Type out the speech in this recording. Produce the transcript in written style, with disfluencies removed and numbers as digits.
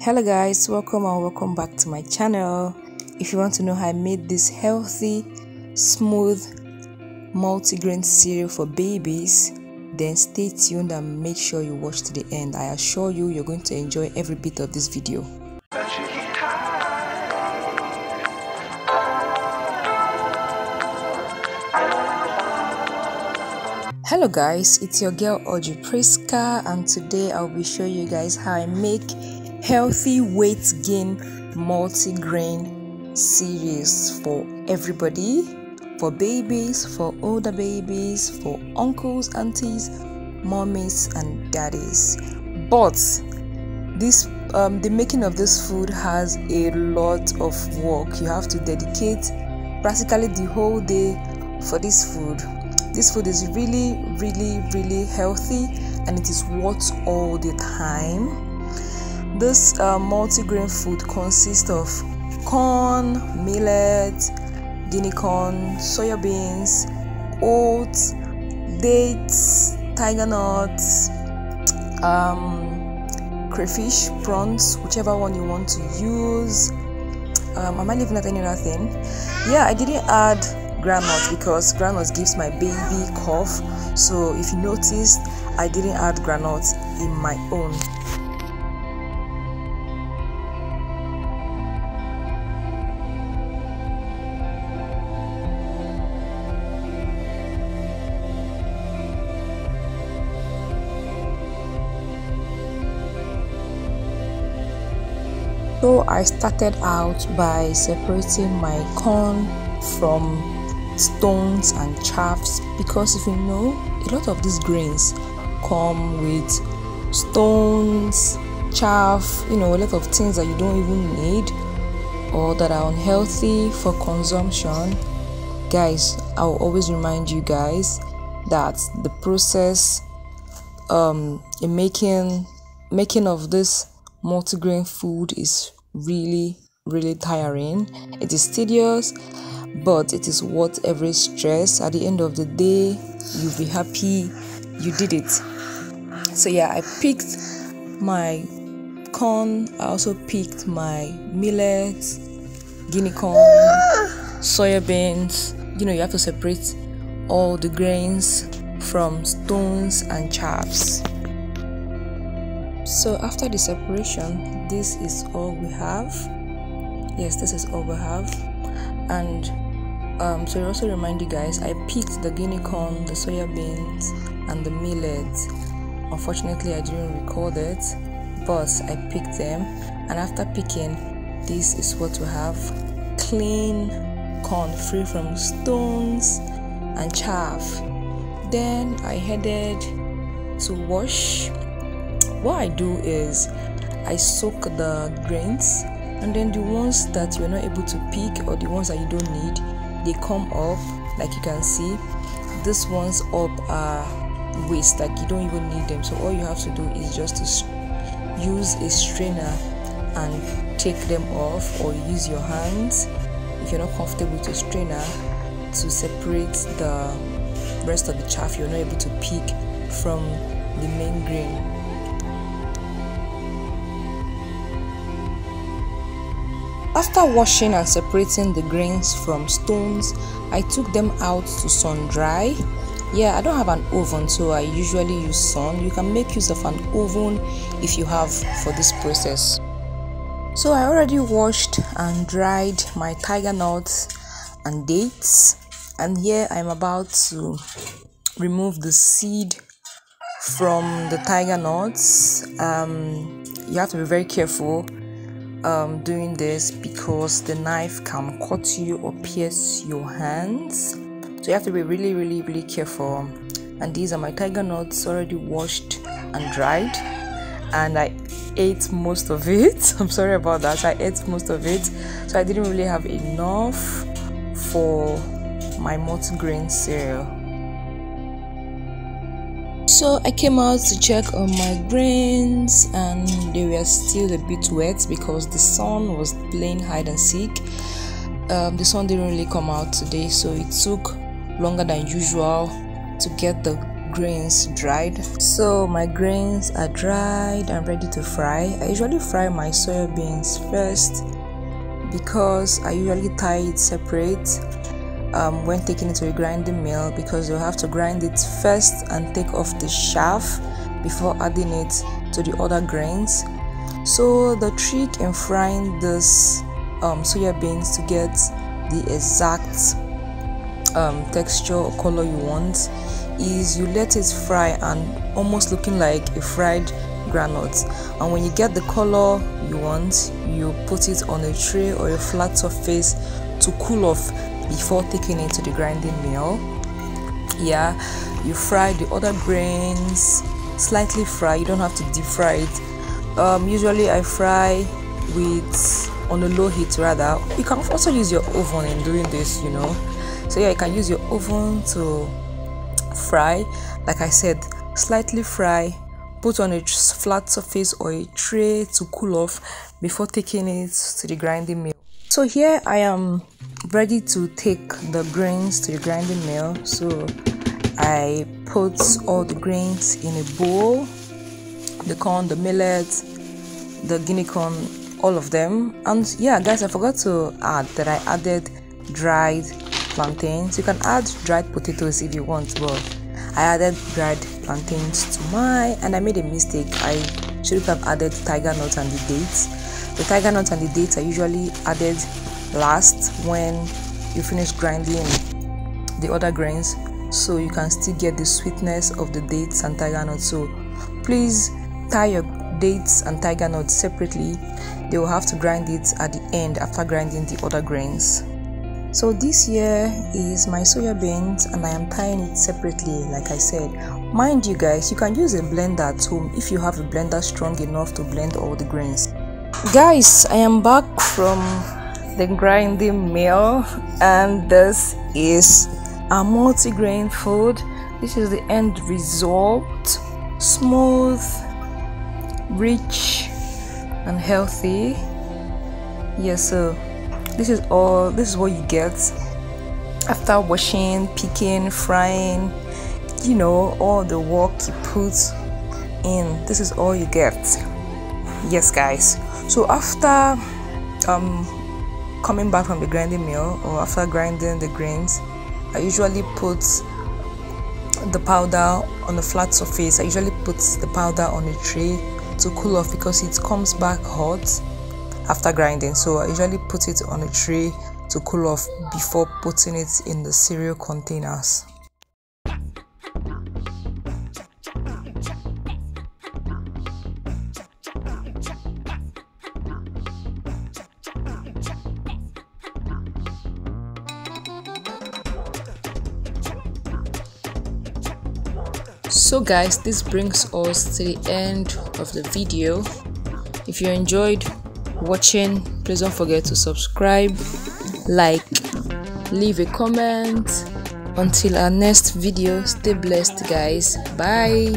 Hello guys, welcome and welcome back to my channel. If you want to know how I made this healthy, smooth, multigrain cereal for babies, then stay tuned and make sure you watch to the end. I assure you, you're going to enjoy every bit of this video. Hello guys, it's your girl Audrey Priska, and today I'll be showing you guys how I make healthy weight gain multigrain cereals for everybody, for babies, for older babies, for uncles, aunties, mommies and daddies. But this the making of this food has a lot of work. You have to dedicate practically the whole day for this food. This food is really healthy and it is worth all the time. This multigrain food consists of corn, millet, guinea corn, soya beans, oats, dates, tiger nuts, crayfish, prawns, whichever one you want to use. Am I leaving out any other thing? Yeah, I didn't add groundnuts because groundnuts gives my baby cough, so if you noticed, I didn't add groundnuts in my own. So I started out by separating my corn from stones and chaffs, because if you know, a lot of these grains come with stones, chaff, a lot of things that you don't even need or that are unhealthy for consumption. Guys, I'll always remind you guys that the process in making of this multigrain food is really tiring. It is tedious, but it is worth every stress. At the end of the day, you'll be happy you did it. So yeah, I picked my corn, I also picked my millet, guinea corn, soya beans. You have to separate all the grains from stones and chaffs. So after the separation, this is all we have. Yes, this is all we have. And so I also remind you guys, I picked the guinea corn, the soya beans and the millet. Unfortunately, I didn't record it, but I picked them. And after picking, this is what we have: clean corn, free from stones and chaff. Then I headed to wash. What I do is I soak the grains, and then the ones that you're not able to pick or the ones that you don't need, they come up. Like you can see, these ones up are waste, like you don't even need them. So all you have to do is just to use a strainer and take them off, or use your hands if you're not comfortable with a strainer to separate the rest of the chaff you're not able to pick from the main grain. After washing and separating the grains from stones, I took them out to sun dry. Yeah, I don't have an oven, so I usually use sun. You can make use of an oven if you have for this process. So I already washed and dried my tiger nuts and dates, and here I'm about to remove the seed from the tiger nuts. You have to be very careful doing this, because the knife can cut you or pierce your hands, so you have to be really careful. And these are my tiger nuts, already washed and dried, and I ate most of it. I'm sorry about that. I ate most of it, so I didn't really have enough for my multigrain cereal. So I came out to check on my grains, and they were still a bit wet because the sun was playing hide and seek. The sun didn't really come out today, so it took longer than usual to get the grains dried. So my grains are dried and ready to fry. I usually fry my soya beans first because I usually tie it separate when taking it to a grinding mill, because you'll have to grind it first and take off the chaff before adding it to the other grains. So the trick in frying this soya beans to get the exact texture or color you want is you let it fry and almost looking like a fried granite, and when you get the color you want, you put it on a tray or a flat surface to cool off before taking it to the grinding mill. Yeah, you fry the other grains, slightly fry, you don't have to deep fry it. Usually I fry with on a low heat rather. You can also use your oven in doing this, you know. So yeah, you can use your oven to fry. Like I said, slightly fry, put on a flat surface or a tray to cool off before taking it to the grinding mill. So here I am ready to take the grains to the grinding mill. So I put all the grains in a bowl, the corn, the millet, the guinea corn, all of them. And yeah guys, I forgot to add that I added dried plantains. You can add dried potatoes if you want, but I added dried plantains to mine, and I made a mistake. I should have added tiger nuts and the dates. The tiger nuts and the dates are usually added last when you finish grinding the other grains, so you can still get the sweetness of the dates and tiger nuts. So please tie your dates and tiger nuts separately. They will have to grind it at the end after grinding the other grains. So this here is my soya beans and I am tying it separately. Like I said, mind you guys, you can use a blender at home if you have a blender strong enough to blend all the grains. Guys, I am back from the grinding mill and this is a multi-grain food. This is the end result. Smooth, rich and healthy. Yes, so this is what you get after washing, picking, frying, you know, all the work you put in. This is all you get. Yes guys, so after coming back from the grinding mill or after grinding the grains, I usually put the powder on a flat surface. I usually put the powder on a tray to cool off because it comes back hot after grinding. So I usually put it on a tray to cool off before putting it in the cereal containers. So guys, this brings us to the end of the video. If you enjoyed watching, please don't forget to subscribe, like, leave a comment. Until our next video, stay blessed guys. Bye.